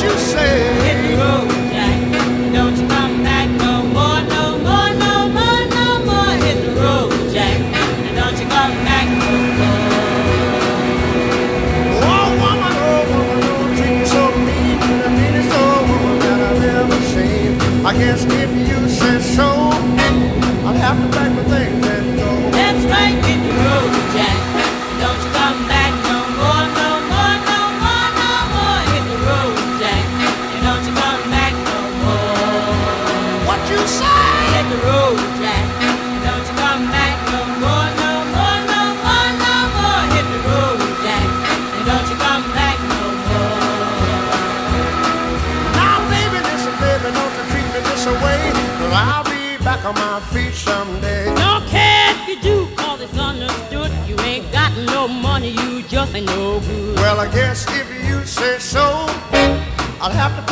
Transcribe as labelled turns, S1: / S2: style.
S1: you say?
S2: Hit the road, Jack. Don't you come back no more, no more, no more, no more. Hit the road, Jack. Don't you come back no more.
S1: Oh, woman, don't treat me so mean. The meanest old woman that I've ever seen. I guess if you say so, I'll have to pack my things and go.
S2: That's right, hit the road, Jack. Don't you come back no more, no more, no more, no more. Hit the road, Jack. Don't you come back no more.
S1: What you say?
S2: Hit the road, Jack. Don't you come back no more, no more, no more, no more. Hit the road, Jack. Don't you come back no more.
S1: Now, baby, listen, baby, don't you treat me this way. 'Cause I'll be back on my feet someday.
S2: Don't care if you do, 'cause it's understood. You ain't got no money, you just ain't no good.
S1: Well, I guess if you say so, I'll have to